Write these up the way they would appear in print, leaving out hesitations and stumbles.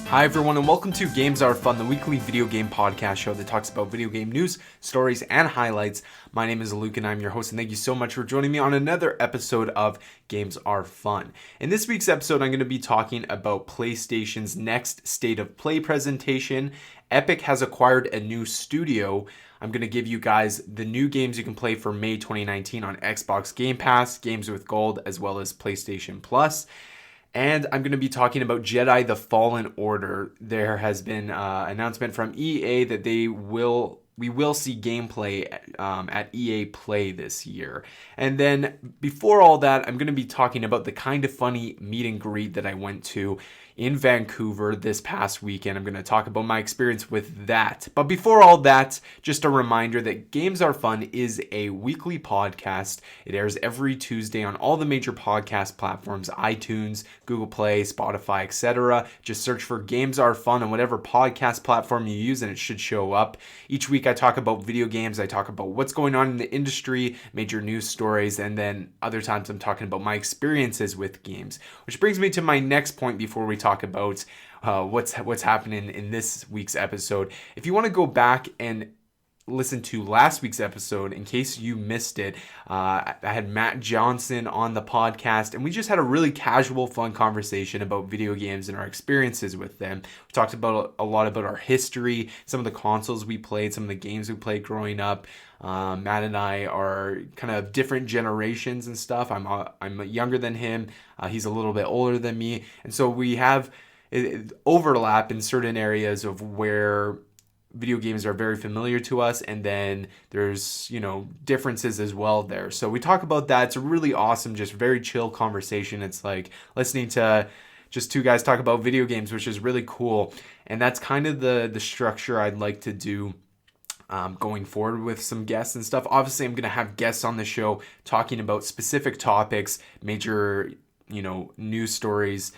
Hi everyone and welcome to Games Are Fun, the weekly video game podcast show that talks about video game news, stories, and highlights. My name is Luke and I'm your host, and thank you so much for joining me on another episode of Games Are Fun. In this week's episode, I'm going to be talking about PlayStation's next State of Play presentation. Epic has acquired a new studio. I'm going to give you guys the new games you can play for May 2019 on Xbox Game Pass, Games with Gold, as well as PlayStation Plus. And I'm going to be talking about Jedi The Fallen Order. There has been an announcement from EA that we will see gameplay at EA Play this year. And then before all that, I'm going to be talking about the Kind of Funny meet and greet that I went to in Vancouver this past weekend. I'm going to talk about my experience with that. But before all that, just a reminder that Games Are Fun is a weekly podcast. It airs every Tuesday on all the major podcast platforms, iTunes, Google Play, Spotify, etc. Just search for Games Are Fun on whatever podcast platform you use and it should show up. Each week I talk about video games, I talk about what's going on in the industry, major news stories, and then other times I'm talking about my experiences with games. Which brings me to my next point before we talk about what's happening in this week's episode. If you want to go back and listen to last week's episode, in case you missed it, I had Matt Johnson on the podcast, and we just had a really casual, fun conversation about video games and our experiences with them. We talked about a lot about our history, some of the consoles we played, some of the games we played growing up. Matt and I are kind of different generations and stuff. I'm younger than him. He's a little bit older than me, and so we have overlap in certain areas of where video games are very familiar to us, and then there's differences as well there. So we talk about that. It's a really awesome, just very chill conversation. It's like listening to just two guys talk about video games, which is really cool. And that's kind of the structure I'd like to do going forward with some guests and stuff. Obviously, I'm going to have guests on the show talking about specific topics, major news stories,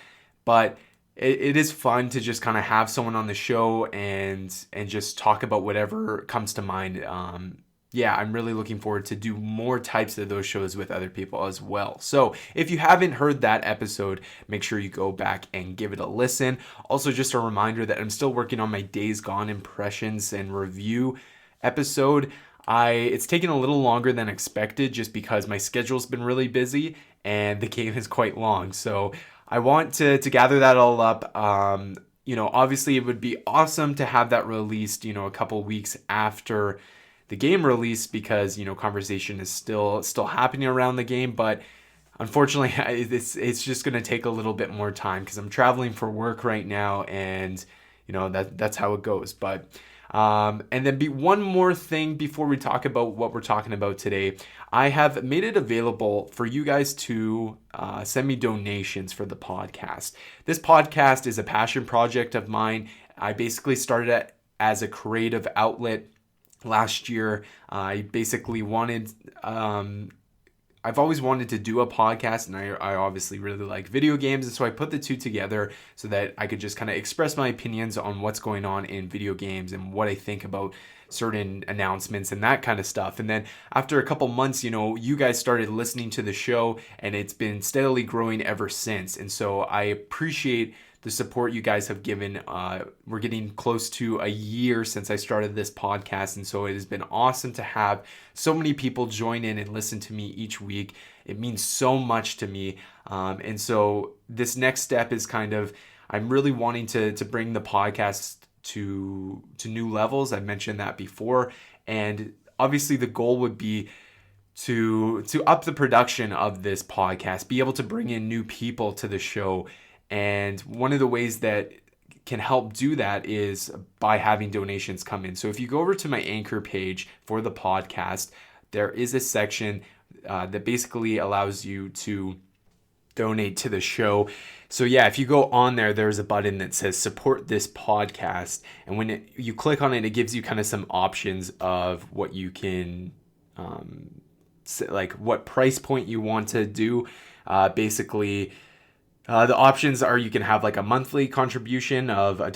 but it is fun to just kind of have someone on the show and just talk about whatever comes to mind. I'm really looking forward to do more types of those shows with other people as well. So if you haven't heard that episode, make sure you go back and give it a listen. Also, just a reminder that I'm still working on my Days Gone impressions and review episode. It's taken a little longer than expected just because my schedule's been really busy and the game is quite long. So I want to gather that all up. Obviously it would be awesome to have that released, a couple weeks after the game release because, conversation is still happening around the game. But unfortunately, it's just going to take a little bit more time because I'm traveling for work right now, and, that's how it goes. But and then one more thing before we talk about what we're talking about today. I have made it available for you guys to send me donations for the podcast. This podcast is a passion project of mine. I basically started it as a creative outlet last year. I basically wanted... I've always wanted to do a podcast, and I obviously really like video games, and so I put the two together so that I could just kind of express my opinions on what's going on in video games and what I think about certain announcements and that kind of stuff. And then after a couple months, you guys started listening to the show, and it's been steadily growing ever since. And so I appreciate the support you guys have given. We're getting close to a year since I started this podcast, and so it has been awesome to have so many people join in and listen to me each week. It means so much to me, and so this next step is I'm really wanting to bring the podcast to new levels. I mentioned that before, and obviously the goal would be to up the production of this podcast, be able to bring in new people to the show. And one of the ways that can help do that is by having donations come in. So if you go over to my Anchor page for the podcast, there is a section that basically allows you to donate to the show. So yeah, if you go on there, there's a button that says support this podcast. And when you click on it, it gives you kind of some options of what you can, like what price point you want to do. The options are you can have like a monthly contribution of $1,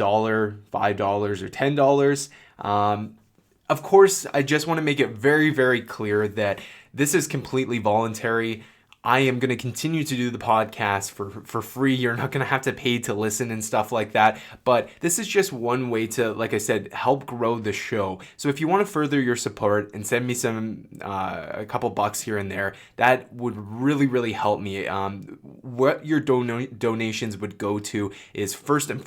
$5, or $10. Of course, I just want to make it very, very clear that this is completely voluntary. I am going to continue to do the podcast for free. You're not going to have to pay to listen and stuff like that. But this is just one way to, like I said, help grow the show. So if you want to further your support and send me a couple bucks here and there, that would really, really help me. What your donations would go to is first and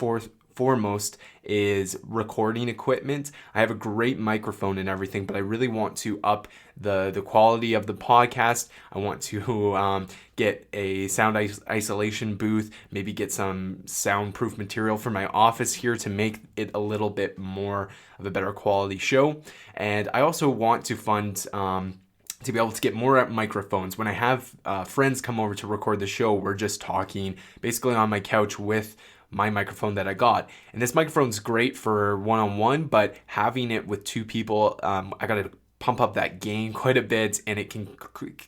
foremost is recording equipment. I have a great microphone and everything, but I really want to up the quality of the podcast. I want to get a sound isolation booth, maybe get some soundproof material for my office here to make it a little bit more of a better quality show. And I also want to fund to be able to get more microphones. When I have friends come over to record the show, we're just talking basically on my couch with my microphone that I got. And this microphone's great for one-on-one, but having it with two people, I got to pump up that gain quite a bit, and it can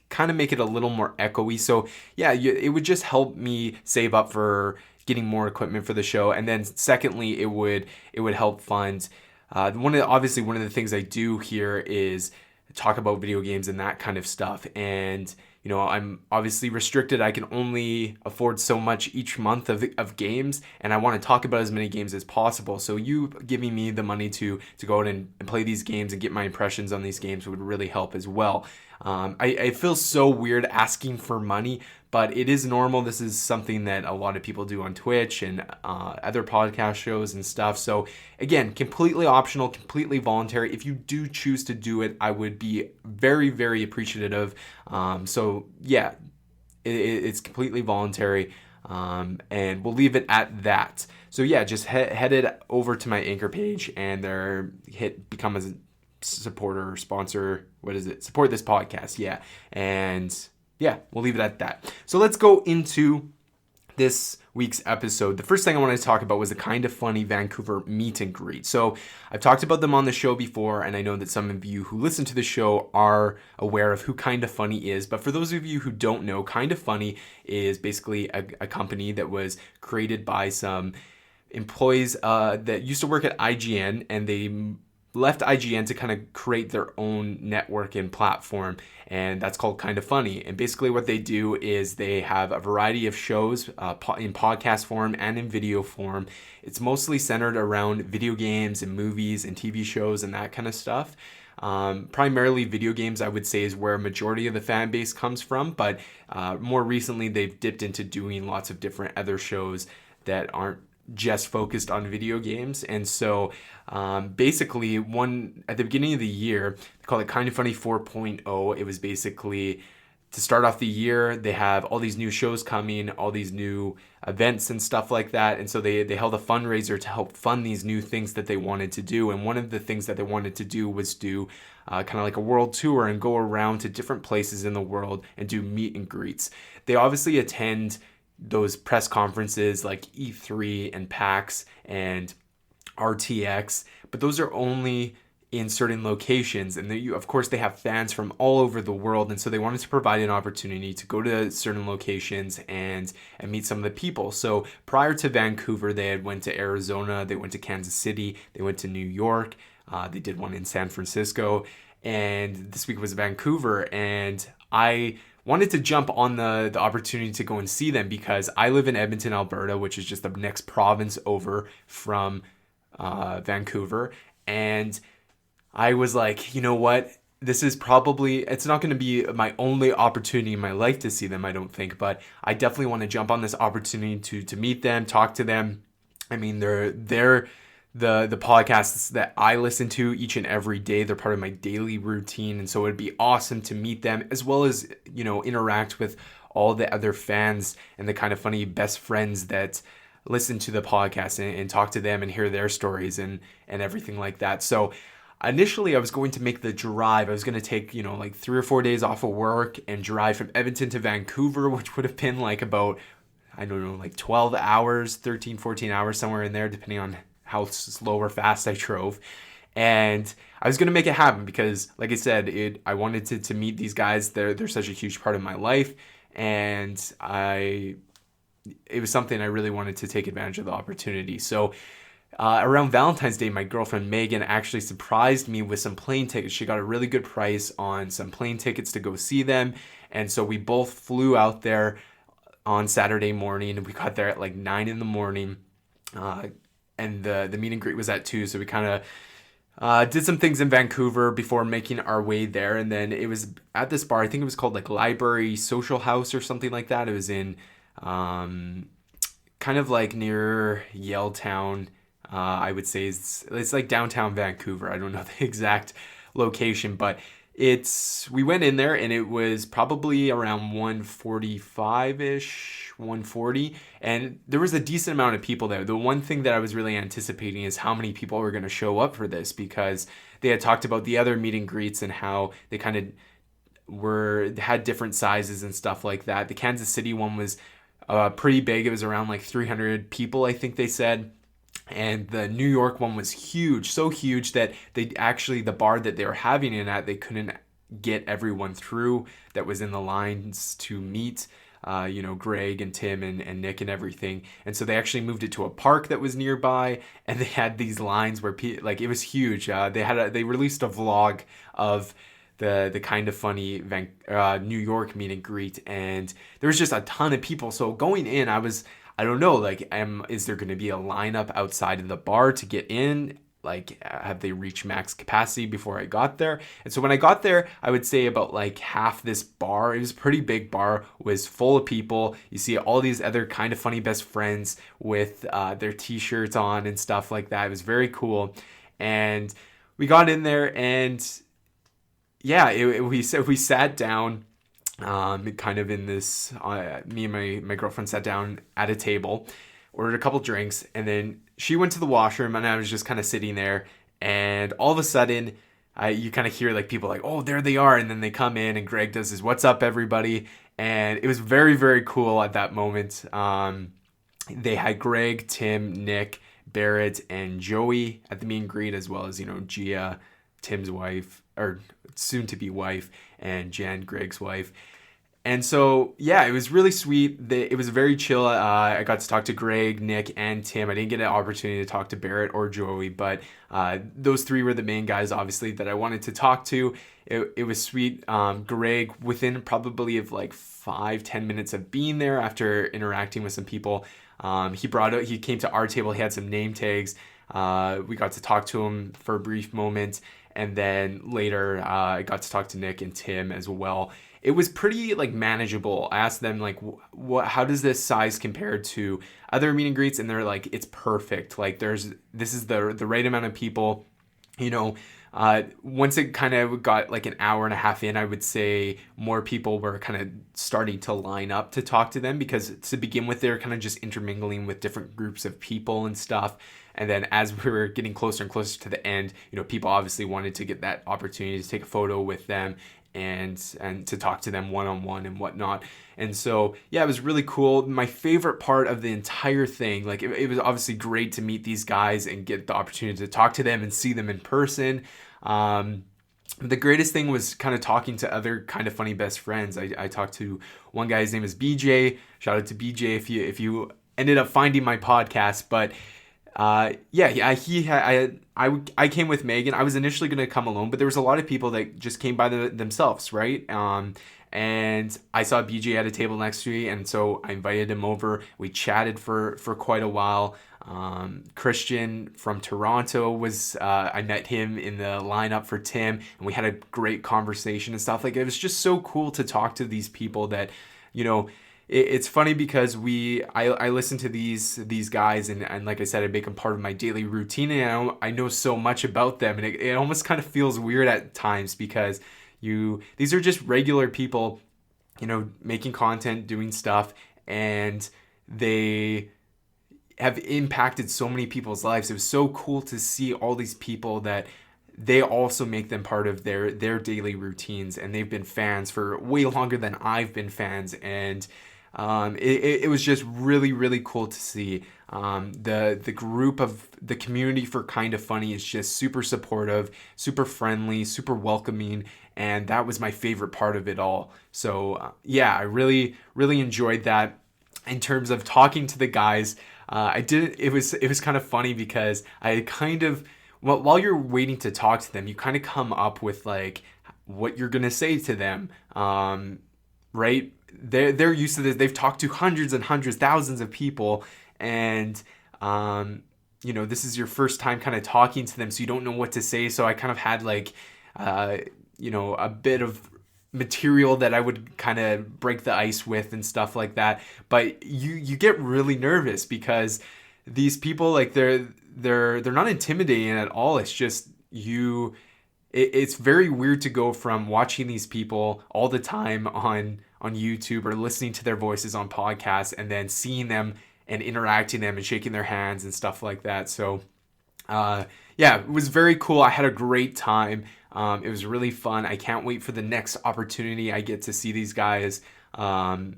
kind of make it a little more echoey. So yeah, it would just help me save up for getting more equipment for the show. And then secondly, it would help fund one of the things I do here is talk about video games and that kind of stuff. And I'm obviously restricted. I can only afford so much each month of games, and I want to talk about as many games as possible. So you giving me the money to go out and play these games and get my impressions on these games would really help as well. I feel so weird asking for money, but it is normal. This is something that a lot of people do on Twitch and other podcast shows and stuff. So again, completely optional, completely voluntary. If you do choose to do it, I would be very, very appreciative. So yeah, it's completely voluntary, and we'll leave it at that. So yeah, just head it over to my Anchor page and become a supporter or sponsor. What is it? Support this podcast. Yeah. And yeah, we'll leave it at that. So let's go into this week's episode. The first thing I wanted to talk about was the Kind of Funny Vancouver meet and greet. So I've talked about them on the show before, and I know that some of you who listen to the show are aware of who Kind of Funny is. But for those of you who don't know, Kind of Funny is basically a company that was created by some employees that used to work at IGN, and they left IGN to kind of create their own network and platform, and that's called Kind of Funny. And basically what they do is they have a variety of shows in podcast form and in video form. It's mostly centered around video games and movies and TV shows and that kind of stuff. Primarily video games, I would say, is where a majority of the fan base comes from, but more recently they've dipped into doing lots of different other shows that aren't just focused on video games. And so basically at the beginning of the year, they call it Kind of Funny 4.0. It was basically to start off the year. They have all these new shows coming, all these new events and stuff like that. And so they held a fundraiser to help fund these new things that they wanted to do. And one of the things that they wanted to do was do kind of like a world tour and go around to different places in the world and do meet and greets. They obviously attend those press conferences like E3 and PAX and RTX, but those are only in certain locations, and of course they have fans from all over the world, and so they wanted to provide an opportunity to go to certain locations and meet some of the people. So prior to Vancouver, they had went to Arizona, they went to Kansas City, they went to New York, they did one in San Francisco, and this week was Vancouver. And I wanted to jump on the opportunity to go and see them because I live in Edmonton, Alberta, which is just the next province over from Vancouver. And I was like, you know what? It's not going to be my only opportunity in my life to see them, I don't think, but I definitely want to jump on this opportunity to meet them, talk to them. I mean, they're the podcasts that I listen to each and every day. They're part of my daily routine, and so it'd be awesome to meet them as well as, interact with all the other fans and the Kind of Funny best friends that listen to the podcast and talk to them and hear their stories and everything like that. So initially I was going to make the drive. I was going to take, like 3 or 4 days off of work and drive from Edmonton to Vancouver, which would have been like about, I don't know, like 12 hours, 13, 14 hours, somewhere in there, depending on how slow or fast I drove. And I was going to make it happen because, like I said, I wanted to meet these guys. They're such a huge part of my life. And it was something I really wanted to take advantage of the opportunity. So around Valentine's Day, my girlfriend Megan actually surprised me with some plane tickets. She got a really good price on some plane tickets to go see them. And so we both flew out there on Saturday morning. We got there at like 9 in the morning. Uh, and the meet and greet was at 2. So we kind of did some things in Vancouver before making our way there. And then it was at this bar, I think it was called like Library Social House or something like that. It was in kind of like near Yaletown. I would say it's like downtown Vancouver. I don't know the exact location, but we went in there and it was probably around 1:45ish, 1:40, and there was a decent amount of people there. The one thing that I was really anticipating is how many people were going to show up for this, because they had talked about the other meet and greets and how they kind of had different sizes and stuff like that. The Kansas City one was pretty big. It was around like 300 people, I think they said. And the New York one was huge, so huge that the bar that they were having it at, they couldn't get everyone through that was in the lines to meet, Greg and Tim and Nick and everything. And so they actually moved it to a park that was nearby, and they had these lines where it was huge. They released a vlog of the kind of funny New York meet and greet, and there was just a ton of people. So going in, I don't know, like, is there going to be a lineup outside of the bar to get in? Like, have they reached max capacity before I got there? And so when I got there, I would say about like half this bar, it was a pretty big bar, was full of people. You see all these other kind of funny best friends with their t-shirts on and stuff like that. It was very cool. And we got in there and yeah, we sat down. Kind of in this, me and my girlfriend sat down at a table, ordered a couple drinks, and then she went to the washroom, and I was just kind of sitting there, and all of a sudden, you kind of hear like people like, oh, there they are, and then they come in, and Greg does his, what's up, everybody, and it was very, very cool at that moment. They had Greg, Tim, Nick, Barrett, and Joey at the meet and greet, as well as, Gia, Tim's wife, or soon-to-be wife, and Jen, Greg's wife. And so, yeah, it was really sweet. It was very chill. I got to talk to Greg, Nick, and Tim. I didn't get an opportunity to talk to Barrett or Joey, but those three were the main guys, obviously, that I wanted to talk to. It was sweet. Greg, within probably of like 5-10 minutes of being there, after interacting with some people, he came to our table. He had some name tags. We got to talk to him for a brief moment. And then later, I got to talk to Nick and Tim as well. It was pretty like manageable. I asked them like, how does this size compare to other meet and greets? And they're like, it's perfect. Like this is the right amount of people. Once it kind of got like an hour and a half in, I would say more people were kind of starting to line up to talk to them, because to begin with, they're kind of just intermingling with different groups of people and stuff. And then as we were getting closer and closer to the end, people obviously wanted to get that opportunity to take a photo with them and to talk to them one-on-one and whatnot. And so, yeah, it was really cool. My favorite part of the entire thing, like it was obviously great to meet these guys and get the opportunity to talk to them and see them in person. The greatest thing was kind of talking to other kind of funny best friends. I talked to one guy, his name is BJ. Shout out to BJ if you ended up finding my podcast. But I came with Megan. I was initially going to come alone, but there was a lot of people that just came by themselves, right? And I saw BJ at a table next to me, and so I invited him over. We chatted for quite a while. Christian from Toronto I met him in the lineup for Tim, and we had a great conversation and stuff. Like, it was just so cool to talk to these people that, it's funny because I listen to these guys, and like I said, I make them part of my daily routine, and I know so much about them, and it almost kind of feels weird at times, because these are just regular people, making content, doing stuff, and they have impacted so many people's lives. It was so cool to see all these people that they also make them part of their daily routines, and they've been fans for way longer than I've been fans, and it was just really, really cool to see. The group of the community for Kind of Funny is just super supportive, super friendly, super welcoming, and that was my favorite part of it all. So yeah, I really, really enjoyed that. in terms of talking to the guys. It was kind of funny because I kind of, well, while you're waiting to talk to them, you kind of come up with like what you're gonna say to them, right? They're used to this. They've talked to hundreds and hundreds, thousands of people, and this is your first time kind of talking to them, so you don't know what to say. So I kind of had like, a bit of material that I would kind of break the ice with and stuff like that. But you get really nervous because these people, like, they're not intimidating at all. It's just it's very weird to go from watching these people all the time on YouTube or listening to their voices on podcasts and then seeing them and interacting them and shaking their hands and stuff like that. So it was very cool. I had a great time. It was really fun. I can't wait for the next opportunity I get to see these guys. I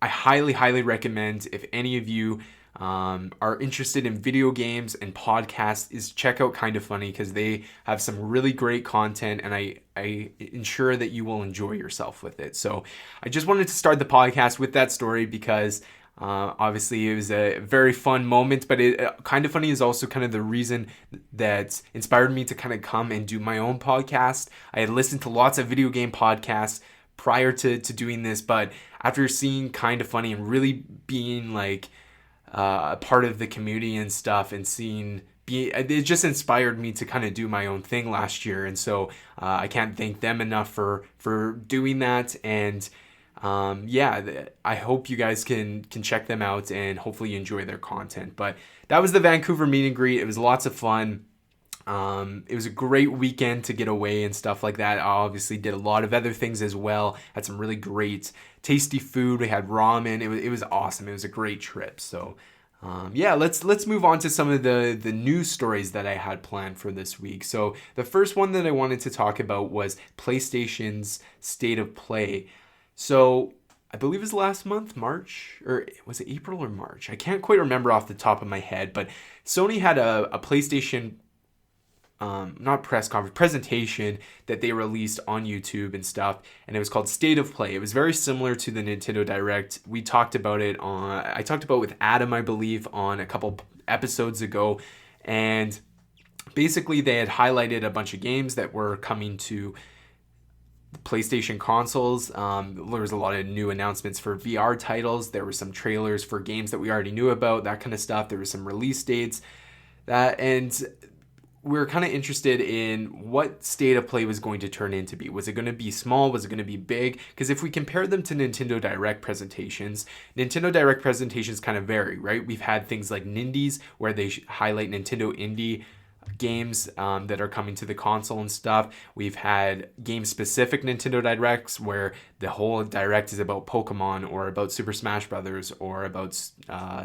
highly, highly recommend, if any of you are interested in video games and podcasts, is check out Kind of Funny, because they have some really great content, and I ensure that you will enjoy yourself with it. So I just wanted to start the podcast with that story because obviously it was a very fun moment, but Kind of Funny is also kind of the reason that inspired me to kind of come and do my own podcast. I had listened to lots of video game podcasts prior to doing this, but after seeing Kind of Funny and really being like a part of the community and stuff, and it just inspired me to kind of do my own thing last year. And so I can't thank them enough for doing that. And I hope you guys can check them out and hopefully you enjoy their content. But that was the Vancouver meet and greet. It was lots of fun. It was a great weekend to get away and stuff like that. I obviously did a lot of other things as well. Had some really great, tasty food. We had ramen. It was awesome. It was a great trip. So, let's move on to some of the news stories that I had planned for this week. So the first one that I wanted to talk about was PlayStation's State of Play. So I believe it was last month, March, or was it April or March? I can't quite remember off the top of my head, but Sony had a PlayStation presentation that they released on YouTube and stuff, and it was called State of Play. It was very similar to the Nintendo Direct. I talked about with Adam, I believe, on a couple episodes ago, and basically they had highlighted a bunch of games that were coming to PlayStation consoles. There was a lot of new announcements for VR titles. There were some trailers for games that we already knew about, that kind of stuff. There were some release dates, and we're kind of interested in what State of Play was going to turn into be. Was it going to be small? Was it going to be big? Because if we compare them to Nintendo Direct presentations kind of vary, right? We've had things like Nindies, where they highlight Nintendo indie games that are coming to the console and stuff. We've had game-specific Nintendo Directs where the whole direct is about Pokemon or about Super Smash Brothers or about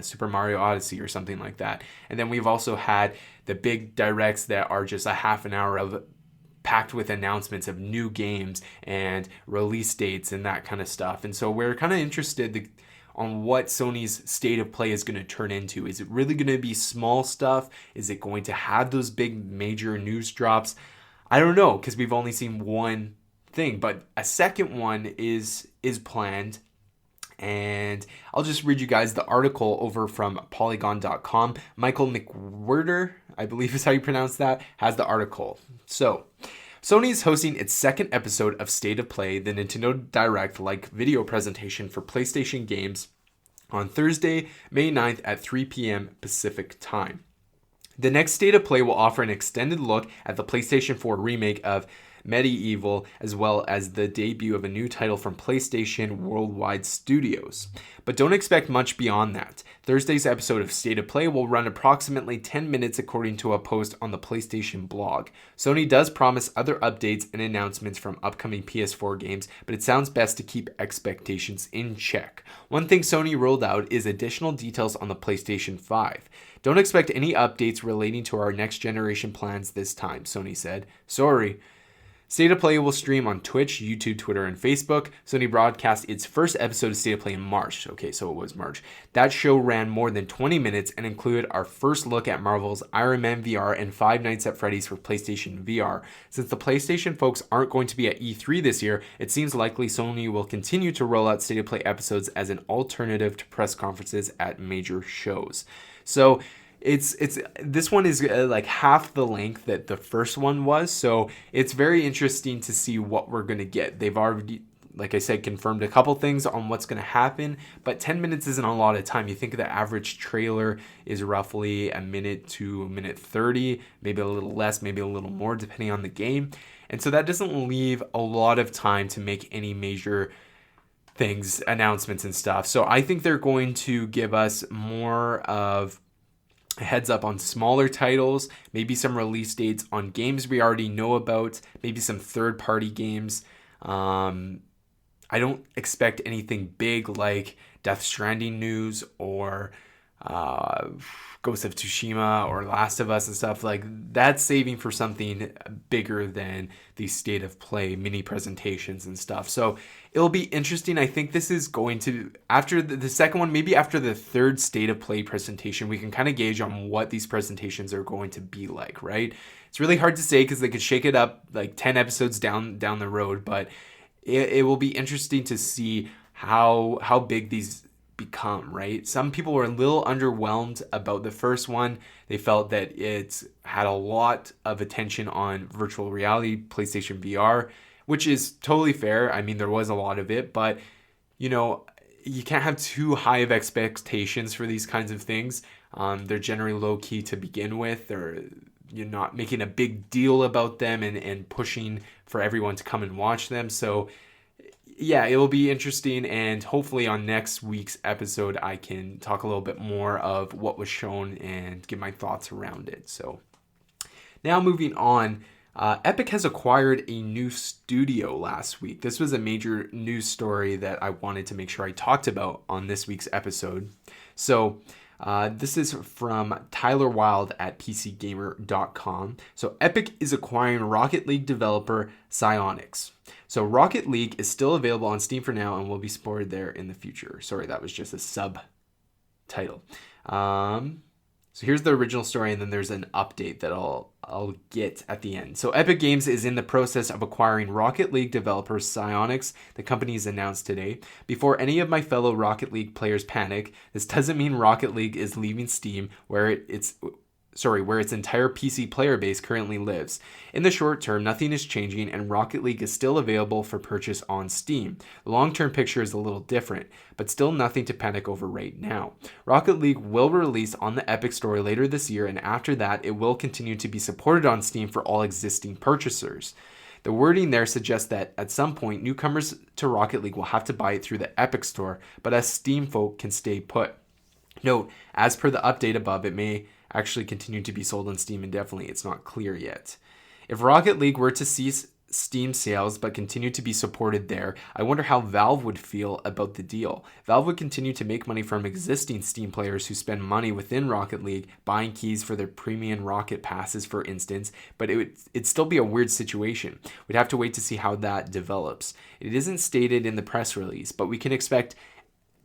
Super Mario Odyssey or something like that. And then we've also had the big directs that are just a half an hour of packed with announcements of new games and release dates and that kind of stuff. And so we're kind of interested on what Sony's State of Play is going to turn into. Is it really going to be small stuff? Is it going to have those big major news drops? I don't know, because we've only seen one thing, but a second one is planned. And I'll just read you guys the article over from Polygon.com. Michael McWhirter, I believe is how you pronounce that, has the article. So, Sony is hosting its second episode of State of Play, the Nintendo Direct-like video presentation for PlayStation games, on Thursday, May 9th at 3 p.m. Pacific Time. The next State of Play will offer an extended look at the PlayStation 4 remake of Medieval, as well as the debut of a new title from PlayStation Worldwide Studios. But don't expect much beyond that. Thursday's episode of State of Play will run approximately 10 minutes according to a post on the PlayStation blog. Sony does promise other updates and announcements from upcoming PS4 games, but it sounds best to keep expectations in check. One thing Sony rolled out is additional details on the PlayStation 5. Don't expect any updates relating to our next generation plans this time, Sony said. Sorry. State of Play will stream on Twitch, YouTube, Twitter, and Facebook. Sony broadcast its first episode of State of Play in March. Okay, so it was March. That show ran more than 20 minutes and included our first look at Marvel's Iron Man VR and Five Nights at Freddy's for PlayStation VR. Since the PlayStation folks aren't going to be at E3 this year, it seems likely Sony will continue to roll out State of Play episodes as an alternative to press conferences at major shows. So it's this one is like half the length that the first one was, so it's very interesting to see what we're going to get. They've already, like I said, confirmed a couple things on what's going to happen, but 10 minutes isn't a lot of time. You think the average trailer is roughly a minute to a minute 30, maybe a little less, maybe a little more, depending on the game. And so that doesn't leave a lot of time to make any major things, announcements and stuff. So I think they're going to give us more of heads up on smaller titles, maybe some release dates on games we already know about, maybe some third-party games. I don't expect anything big like Death Stranding news or Ghost of Tsushima or Last of Us and stuff. Like, that's saving for something bigger than the State of Play mini presentations and stuff. So it'll be interesting. I think this is going to, after the second one, maybe after the third State of Play presentation, we can kind of gauge on what these presentations are going to be like, right? It's really hard to say because they could shake it up like 10 episodes down the road, but it will be interesting to see how big these become, right? Some people were a little underwhelmed about the first one. They felt that it had a lot of attention on virtual reality, PlayStation VR, which is totally fair. I mean, there was a lot of it, but you can't have too high of expectations for these kinds of things. They're generally low key to begin with. You're not making a big deal about them and pushing for everyone to come and watch them. So yeah, it will be interesting, and hopefully on next week's episode I can talk a little bit more of what was shown and give my thoughts around it. So now moving on, Epic has acquired a new studio last week. This was a major news story that I wanted to make sure I talked about on this week's episode. So this is from Tyler Wilde at PCGamer.com. So Epic is acquiring Rocket League developer Psyonix. So Rocket League is still available on Steam for now and will be supported there in the future. Sorry, that was just a subtitle. So here's the original story, and then there's an update that I'll get at the end. So Epic Games is in the process of acquiring Rocket League developer Psyonix. The company is announced today. Before any of my fellow Rocket League players panic, this doesn't mean Rocket League is leaving Steam, where its entire PC player base currently lives. In the short term, nothing is changing, and Rocket League is still available for purchase on Steam. The long-term picture is a little different, but still nothing to panic over right now. Rocket League will release on the Epic Store later this year, and after that, it will continue to be supported on Steam for all existing purchasers. The wording there suggests that at some point, newcomers to Rocket League will have to buy it through the Epic Store, but us Steam folk can stay put. Note, as per the update above, it may actually continue to be sold on Steam indefinitely. It's not clear yet. If Rocket League were to cease Steam sales but continue to be supported there, I wonder how Valve would feel about the deal. Valve would continue to make money from existing Steam players who spend money within Rocket League, buying keys for their premium Rocket passes, for instance, but it'd still be a weird situation. We'd have to wait to see how that develops. It isn't stated in the press release, but we can expect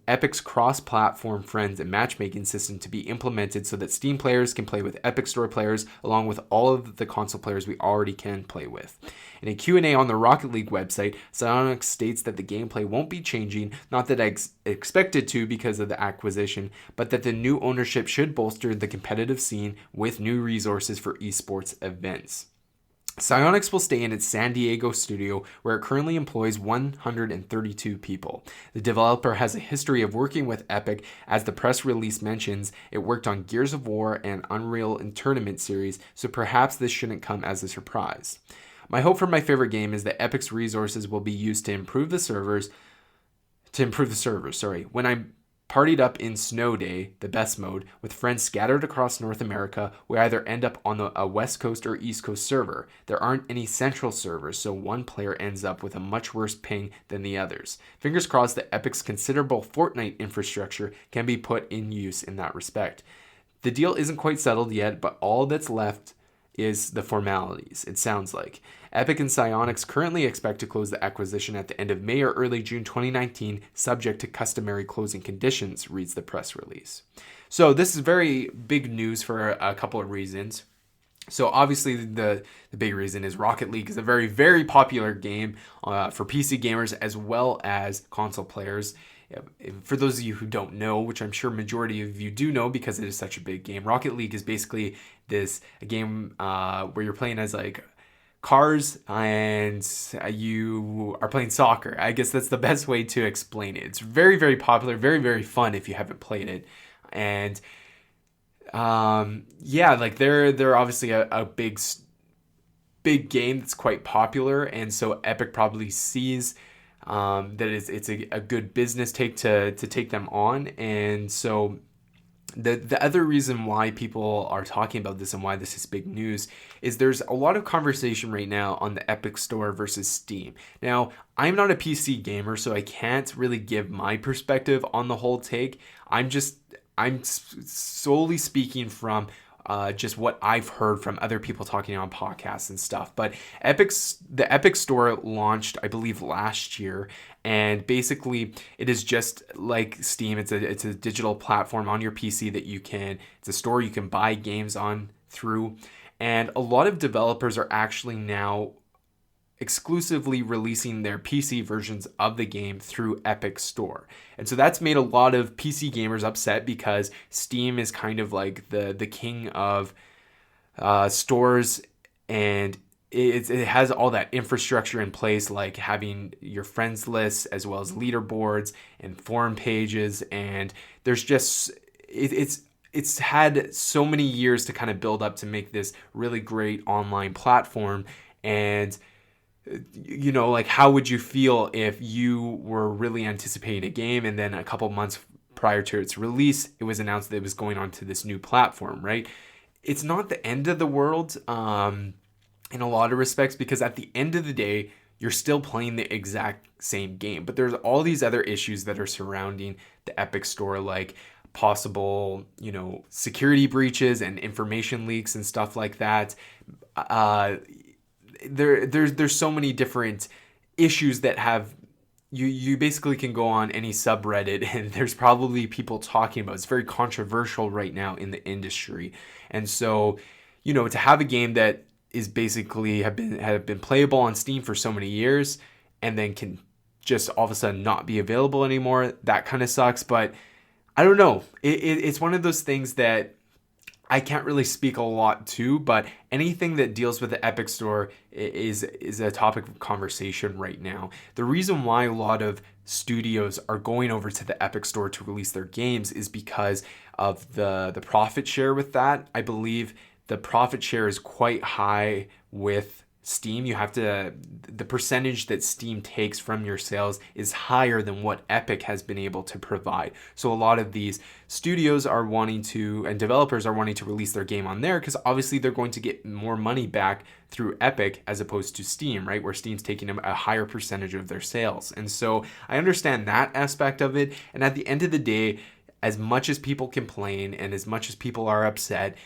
Epic's cross-platform friends and matchmaking system to be implemented so that Steam players can play with Epic Store players along with all of the console players we already can play with. In a Q&A on the Rocket League website, Psyonix states that the gameplay won't be changing, not that I expect it to because of the acquisition, but that the new ownership should bolster the competitive scene with new resources for esports events. Psyonix will stay in its San Diego studio, where it currently employs 132 people. The developer has a history of working with Epic. As the press release mentions, it worked on Gears of War and Unreal and Tournament series, so perhaps this shouldn't come as a surprise. My hope for my favorite game is that Epic's resources will be used to improve the servers. When I'm partied up in Snow Day, the best mode, with friends scattered across North America, we either end up on a West Coast or East Coast server. There aren't any central servers, so one player ends up with a much worse ping than the others. Fingers crossed that Epic's considerable Fortnite infrastructure can be put in use in that respect. The deal isn't quite settled yet, but all that's left is the formalities, it sounds like. Epic and Psyonix currently expect to close the acquisition at the end of May or early June 2019, subject to customary closing conditions, reads the press release. So this is very big news for a couple of reasons. So obviously the big reason is Rocket League is a very, very popular game for PC gamers as well as console players. For those of you who don't know, which I'm sure majority of you do know because it is such a big game, Rocket League is basically a game where you're playing as like cars and you are playing soccer. I guess that's the best way to explain it. It's very, very popular, very, very fun if you haven't played it. And yeah, like they're obviously a big game that's quite popular, and so Epic probably sees that it's a good business take to take them on. And so the other reason why people are talking about this and why this is big news is there's a lot of conversation right now on the Epic Store versus Steam. Now, I'm not a PC gamer, so I can't really give my perspective on the whole take. I'm solely speaking from just what I've heard from other people talking on podcasts and stuff. But the Epic Store launched, I believe, last year, and basically it is just like Steam. It's a digital platform on your PC it's a store you can buy games on through, and a lot of developers are actually now exclusively releasing their PC versions of the game through Epic Store. And so that's made a lot of PC gamers upset because Steam is kind of like the king of stores, and it has all that infrastructure in place, like having your friends list as well as leaderboards and forum pages. And there's just it's had so many years to kind of build up to make this really great online platform. And you know, like, how would you feel if you were really anticipating a game and then a couple months prior to its release, it was announced that it was going on to this new platform, right? It's not the end of the world in a lot of respects, because at the end of the day, you're still playing the exact same game. But there's all these other issues that are surrounding the Epic Store, like possible, security breaches and information leaks and stuff like that. There's so many different issues that have you basically can go on any subreddit and there's probably people talking about it. It's very controversial right now in the industry. And so, to have a game that is basically have been playable on Steam for so many years and then can just all of a sudden not be available anymore, that kind of sucks. But I don't know. It's one of those things that I can't really speak a lot to, but anything that deals with the Epic Store is a topic of conversation right now. The reason why a lot of studios are going over to the Epic Store to release their games is because of the profit share with that. I believe the profit share is quite high with Steam. The percentage that Steam takes from your sales is higher than what Epic has been able to provide. So a lot of these studios are wanting to, and developers are wanting to release their game on there because obviously they're going to get more money back through Epic as opposed to Steam, right? Where Steam's taking a higher percentage of their sales. And so I understand that aspect of it. And at the end of the day, as much as people complain and as much as people are upset,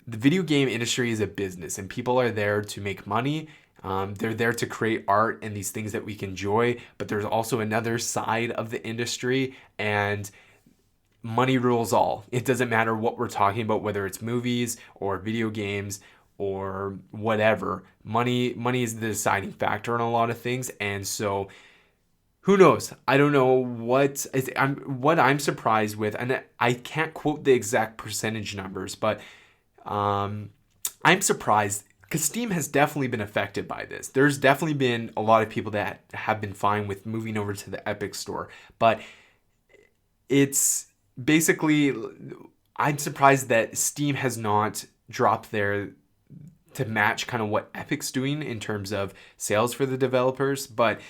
the video game industry is a business and people are there to make money. They're there to create art and these things that we can enjoy, but there's also another side of the industry, and money rules all. It doesn't matter what we're talking about, whether it's movies or video games or whatever. Money is the deciding factor in a lot of things. And so who knows? I don't know what I'm surprised with, and I can't quote the exact percentage numbers, but I'm surprised because Steam has definitely been affected by this. There's definitely been a lot of people that have been fine with moving over to the Epic Store, but it's basically, I'm surprised that Steam has not dropped there to match kind of what Epic's doing in terms of sales for the developers, but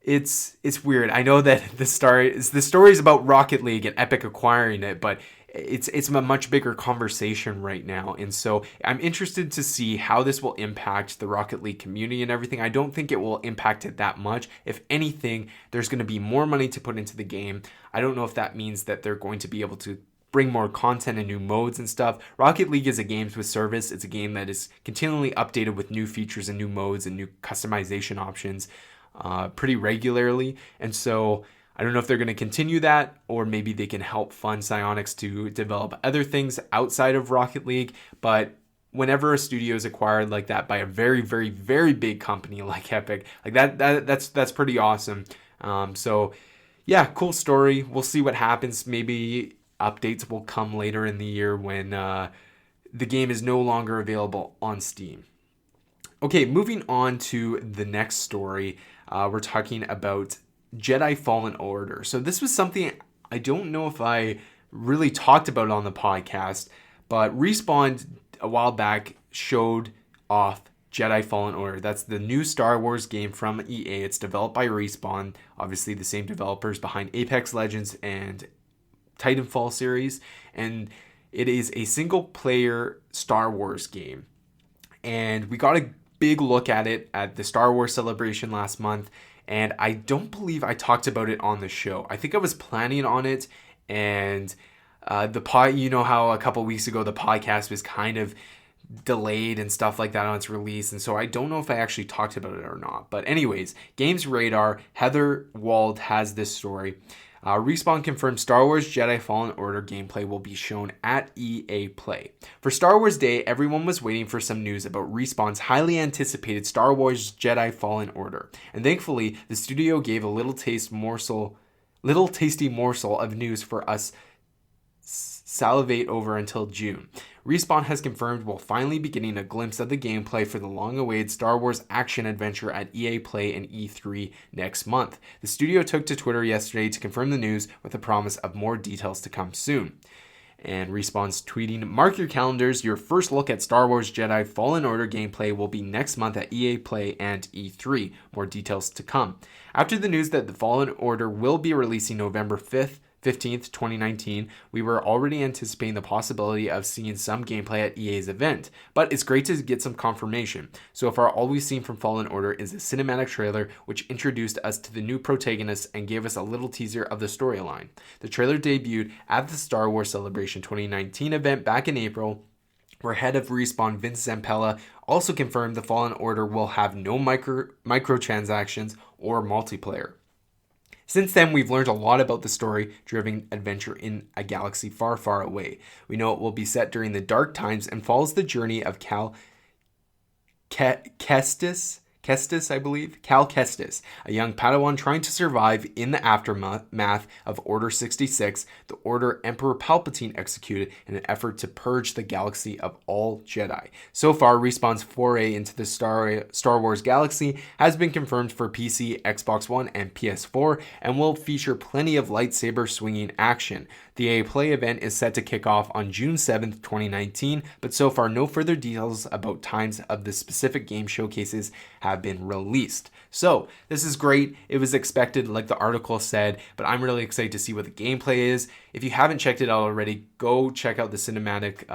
it's weird. I know that the story is about Rocket League and Epic acquiring it, but it's a much bigger conversation right now. And so I'm interested to see how this will impact the Rocket League community and everything. I don't think it will impact it that much. If anything, there's going to be more money to put into the game. I don't know if that means that they're going to be able to bring more content and new modes and stuff. Rocket League is a games with service. It's a game that is continually updated with new features and new modes and new customization options pretty regularly. And so I don't know if they're going to continue that, or maybe they can help fund Psyonix to develop other things outside of Rocket League. But whenever a studio is acquired like that by a very, very, very big company like Epic, like that's pretty awesome. So yeah, cool story. We'll see what happens. Maybe updates will come later in the year when the game is no longer available on Steam. Okay, moving on to the next story. We're talking about Jedi Fallen Order. So this was something I don't know if I really talked about on the podcast, but Respawn a while back showed off Jedi Fallen Order. That's the new Star Wars game from EA. It's developed by Respawn, obviously the same developers behind Apex Legends and Titanfall series, and it is a single player Star Wars game. And we got a big look at it at the Star Wars celebration last month, and I don't believe I talked about it on the show. I think I was planning on it, and you know how a couple weeks ago the podcast was kind of delayed and stuff like that on its release, and so I don't know if I actually talked about it or not. But anyways, Games Radar, Heather Wald has this story. Respawn confirmed Star Wars Jedi Fallen Order gameplay will be shown at EA Play. For Star Wars Day, everyone was waiting for some news about Respawn's highly anticipated Star Wars Jedi Fallen Order, and thankfully, the studio gave a little tasty morsel of news for us salivate over until June. Respawn has confirmed we'll finally be getting a glimpse of the gameplay for the long-awaited Star Wars action-adventure at EA Play and E3 next month. The studio took to Twitter yesterday to confirm the news with a promise of more details to come soon. And Respawn's tweeting, "Mark your calendars, your first look at Star Wars Jedi Fallen Order gameplay will be next month at EA Play and E3. More details to come." After the news that the Fallen Order will be releasing November 15th, 2019, we were already anticipating the possibility of seeing some gameplay at EA's event, but it's great to get some confirmation. So far, all we've seen from Fallen Order is a cinematic trailer which introduced us to the new protagonists and gave us a little teaser of the storyline. The trailer debuted at the Star Wars Celebration 2019 event back in April, where head of Respawn Vince Zampella also confirmed the Fallen Order will have no microtransactions or multiplayer. Since then, we've learned a lot about the story-driven adventure in a galaxy far, far away. We know it will be set during the dark times and follows the journey of Cal Kestis, a young Padawan trying to survive in the aftermath of Order 66, the order Emperor Palpatine executed in an effort to purge the galaxy of all Jedi. So far, Respawn's foray into the Star Wars galaxy has been confirmed for PC, Xbox One, and PS4, and will feature plenty of lightsaber swinging action. The EA Play event is set to kick off on June 7th, 2019, but so far no further details about times of the specific game showcases have been released. So this is great. It was expected, like the article said, but I'm really excited to see what the gameplay is. If you haven't checked it out already, go check out the cinematic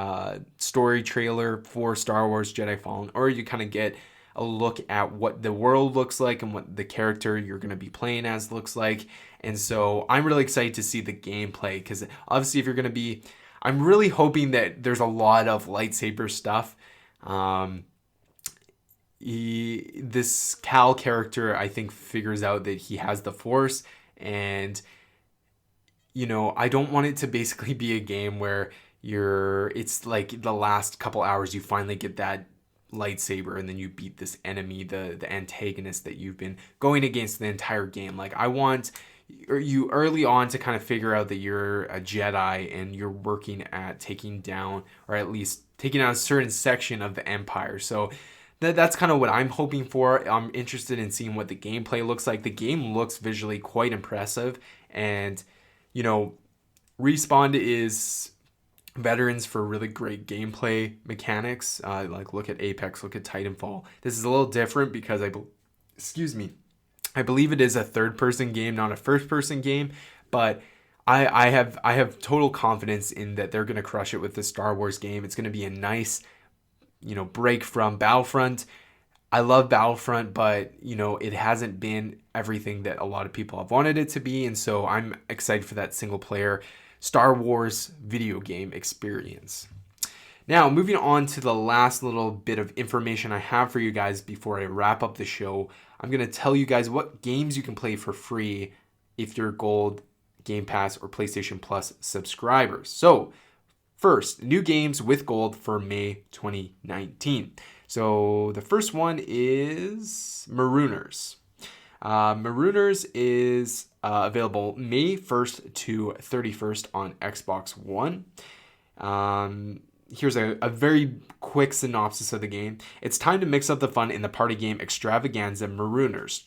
story trailer for Star Wars Jedi Fallen, or you kind of get a look at what the world looks like and what the character you're going to be playing as looks like. And so I'm really excited to see the gameplay, because obviously if you're going to be, I'm really hoping that there's a lot of lightsaber stuff. This Cal character, I think, figures out that he has the Force, and you know, I don't want it to basically be a game where it's like the last couple hours you finally get that lightsaber and then you beat this enemy, the antagonist that you've been going against the entire game. Like, I want you early on to kind of figure out that you're a Jedi and you're working at taking down, or at least taking out a certain section of the Empire. So that's kind of what I'm hoping for. I'm interested in seeing what the gameplay looks like. The game looks visually quite impressive, and you know, Respawn is veterans for really great gameplay mechanics. Like, look at Apex, look at Titanfall. This is a little different because I believe it is a third-person game, not a first-person game, but I have total confidence in that they're going to crush it with the Star Wars game. It's going to be a nice, you know, break from Battlefront. I love Battlefront, but you know, it hasn't been everything that a lot of people have wanted it to be, and so I'm excited for that single-player Star Wars video game experience. Now, moving on to the last little bit of information I have for you guys before I wrap up the show. I'm going to tell you guys what games you can play for free if you're Gold, Game Pass, or PlayStation Plus subscribers. So, first, new games with Gold for May 2019. So, the first one is Marooners. Marooners is available May 1st to 31st on Xbox One. Here's a very quick synopsis of the game. It's time to mix up the fun in the party game extravaganza Marooners.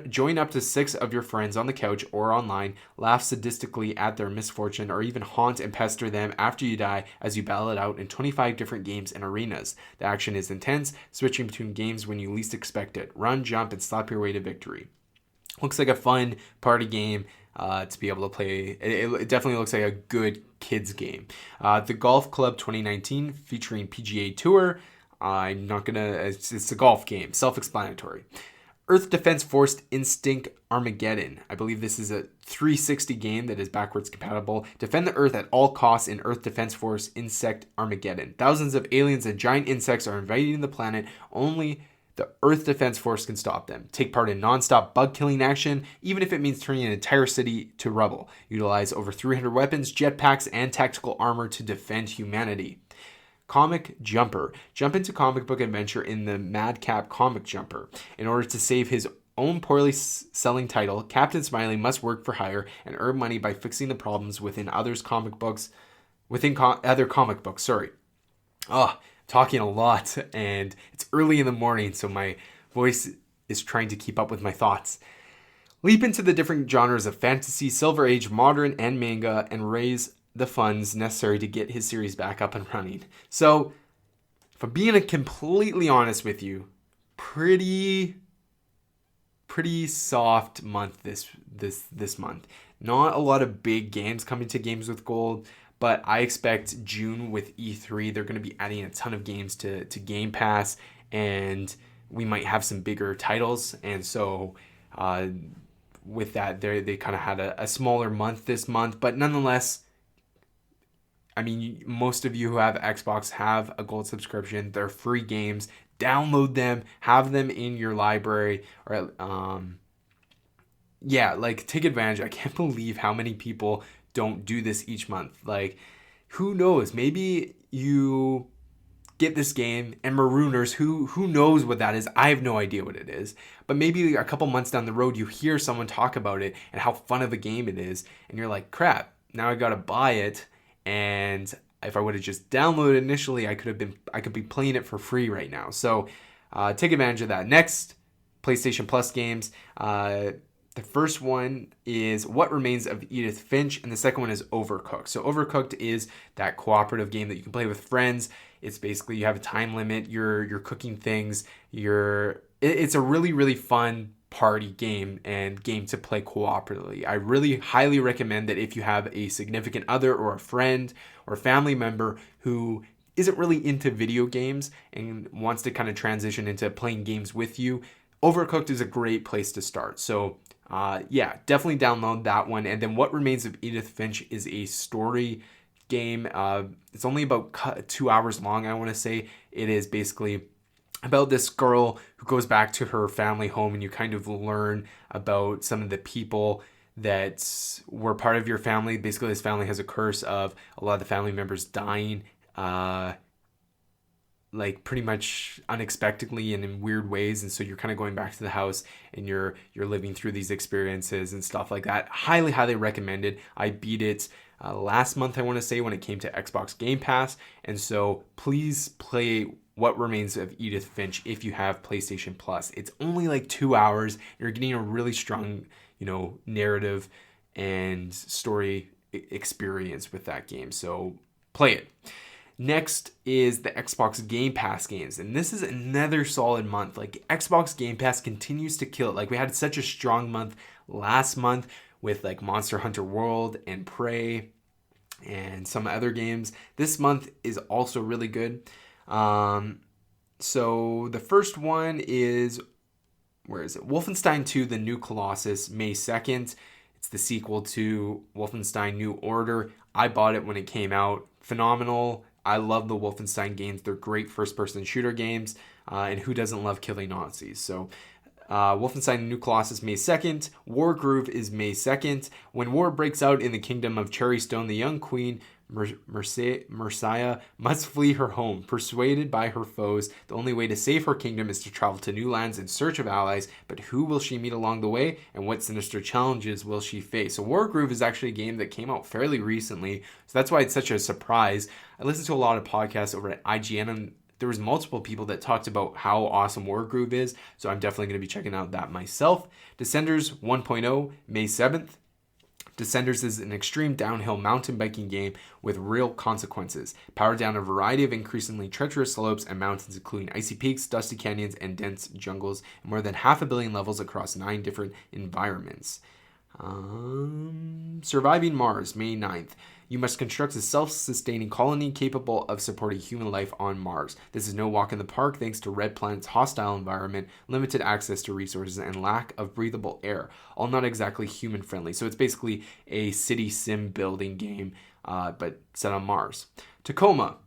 Join up to 6 of your friends on the couch or online, laugh sadistically at their misfortune, or even haunt and pester them after you die as you battle it out in 25 different games and arenas. The action is intense, switching between games when you least expect it. Run, jump, and slap your way to victory. Looks like a fun party game to be able to play. It definitely looks like a good kids game. The Golf Club 2019 featuring PGA Tour. I'm not gonna. It's a golf game. Self-explanatory. Earth Defense Force Instinct Armageddon. I believe this is a 360 game that is backwards compatible. Defend the Earth at all costs in Earth Defense Force Insect Armageddon. Thousands of aliens and giant insects are invading the planet. Only the Earth Defense Force can stop them. Take part in non-stop bug-killing action, even if it means turning an entire city to rubble. Utilize over 300 weapons, jetpacks, and tactical armor to defend humanity. Comic Jumper. Jump into comic book adventure in the Madcap Comic Jumper. In order to save his own poorly selling title, Captain Smiley must work for hire and earn money by fixing the problems within other comic books. Talking a lot, and it's early in the morning, so my voice is trying to keep up with my thoughts. Leap into the different genres of fantasy, Silver Age, modern, and manga, and raise the funds necessary to get his series back up and running. So, if I'm being completely honest with you, pretty soft month this month. Not a lot of big games coming to Games with Gold. But I expect June with E3, they're going to be adding a ton of games to Game Pass, and we might have some bigger titles. And so with that, they kind of had a smaller month this month. But nonetheless, I mean, most of you who have Xbox have a Gold subscription. They're free games. Download them, have them in your library, or take advantage. I can't believe how many people don't do this each month. Like, who knows? Maybe you get this game and Marooners, who knows what that is? I have no idea what it is. But maybe a couple months down the road, you hear someone talk about it and how fun of a game it is, and you're like, crap, now I gotta buy it. And if I would have just downloaded it initially, I could be playing it for free right now. So take advantage of that. Next, PlayStation Plus games. The first one is What Remains of Edith Finch, and the second one is Overcooked. So Overcooked is that cooperative game that you can play with friends. It's basically you have a time limit. You're cooking things. It's a really, really fun party game and game to play cooperatively. I really highly recommend that if you have a significant other or a friend or family member who isn't really into video games and wants to kind of transition into playing games with you, Overcooked is a great place to start. So definitely download that one. And then What Remains of Edith Finch is a story game. It's only about 2 hours long, I want to say. It is basically about this girl who goes back to her family home, and you kind of learn about some of the people that were part of your family. Basically, this family has a curse of a lot of the family members dying pretty much unexpectedly and in weird ways, and so you're kind of going back to the house and you're living through these experiences and stuff like that. Highly recommended. I beat it last month, I want to say, when it came to Xbox Game Pass, and so please play What Remains of Edith Finch if you have PlayStation Plus. It's only like 2 hours. You're getting a really strong narrative and story experience with that game, so play it. Next is the Xbox Game Pass games, and this is another solid month. Like, Xbox Game Pass continues to kill it. Like, we had such a strong month last month with like Monster Hunter World and Prey and some other games. This month is also really good. So the first one is, where is it? Wolfenstein 2: The New Colossus, May 2nd. It's the sequel to Wolfenstein New Order. I bought it when it came out. Phenomenal. I love the Wolfenstein games. They're great first-person shooter games. And who doesn't love killing Nazis? So Wolfenstein New Colossus May 2nd. Wargroove is May 2nd. When war breaks out in the kingdom of Cherrystone, the young queen Mercia must flee her home. Persuaded by her foes, the only way to save her kingdom is to travel to new lands in search of allies. But who will she meet along the way, and what sinister challenges will she face? So Wargroove is actually a game that came out fairly recently, so that's why it's such a surprise. I listened to a lot of podcasts over at IGN, and there was multiple people that talked about how awesome Wargroove is, so I'm definitely going to be checking out that myself. Descenders 1.0, May 7th. Descenders is an extreme downhill mountain biking game with real consequences. Powered down a variety of increasingly treacherous slopes and mountains, including icy peaks, dusty canyons, and dense jungles, and more than 500 million levels across 9 different environments. Surviving Mars, May 9th. You must construct a self-sustaining colony capable of supporting human life on Mars. This is no walk in the park thanks to Red Planet's hostile environment, limited access to resources, and lack of breathable air. All not exactly human-friendly. So it's basically a city sim building game, but set on Mars. Tacoma.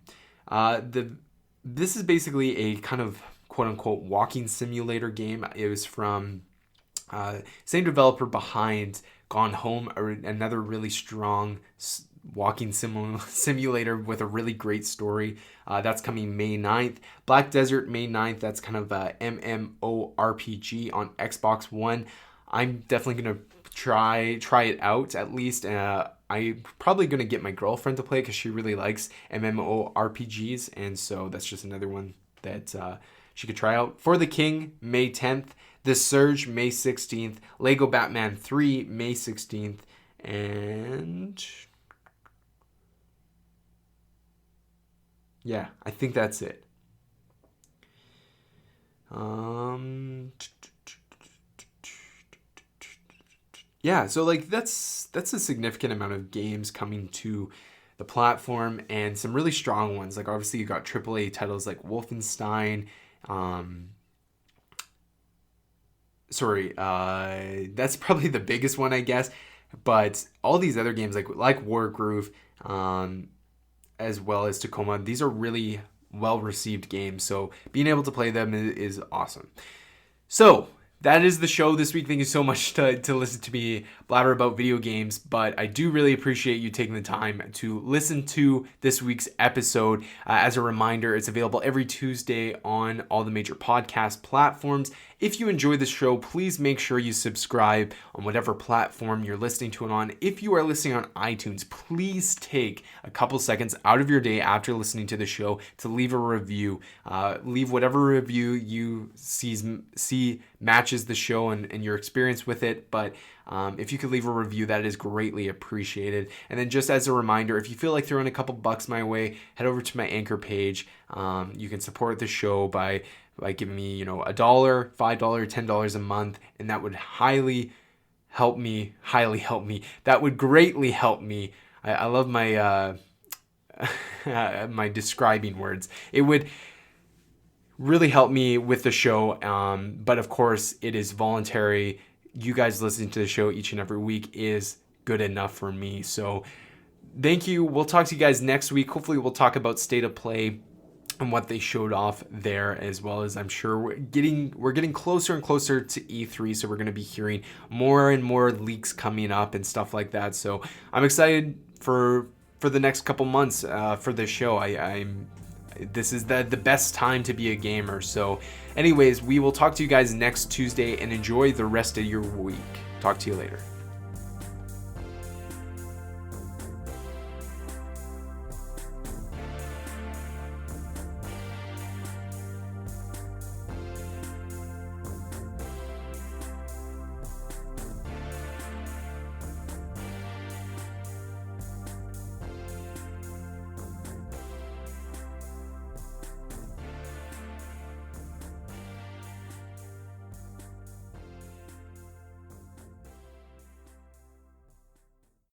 This is basically a kind of quote-unquote walking simulator game. It was from same developer behind Gone Home, another really strong walking simulator with a really great story. That's coming May 9th. Black Desert, May 9th. That's kind of a MMORPG on Xbox One. I'm definitely going to try it out at least. I'm probably going to get my girlfriend to play because she really likes MMORPGs. And so that's just another one that she could try out. For the King, May 10th. The Surge, May 16th. Lego Batman 3, May 16th. And yeah, I think that's it. Yeah, so like that's a significant amount of games coming to the platform, and some really strong ones. Like obviously you got AAA titles like Wolfenstein. That's probably the biggest one, I guess. But all these other games like Wargroove, as well as Tacoma, these are really well-received games. So being able to play them is awesome. So that is the show this week. Thank you so much to listen to me blabber about video games, but I do really appreciate you taking the time to listen to this week's episode. As a reminder, it's available every Tuesday on all the major podcast platforms. If you enjoy the show, please make sure you subscribe on whatever platform you're listening to it on. If you are listening on iTunes, please take a couple seconds out of your day after listening to the show to leave a review. Leave whatever review you see matches the show and your experience with it. But if you could leave a review, that is greatly appreciated. And then just as a reminder, if you feel like throwing a couple bucks my way, head over to my Anchor page. You can support the show by giving me, $1, $5, $10 a month, and that would highly help me. That would greatly help me. I love my my describing words. It would really help me with the show, but of course it is voluntary. You guys listening to the show each and every week is good enough for me. So thank you. We'll talk to you guys next week. Hopefully we'll talk about State of Play and what they showed off there, as well as I'm sure we're getting closer and closer to E3, so we're going to be hearing more and more leaks coming up and stuff like that. So I'm excited for the next couple months for this show. This is the best time to be a gamer. So anyways, we will talk to you guys next Tuesday, and enjoy the rest of your week. Talk to you later.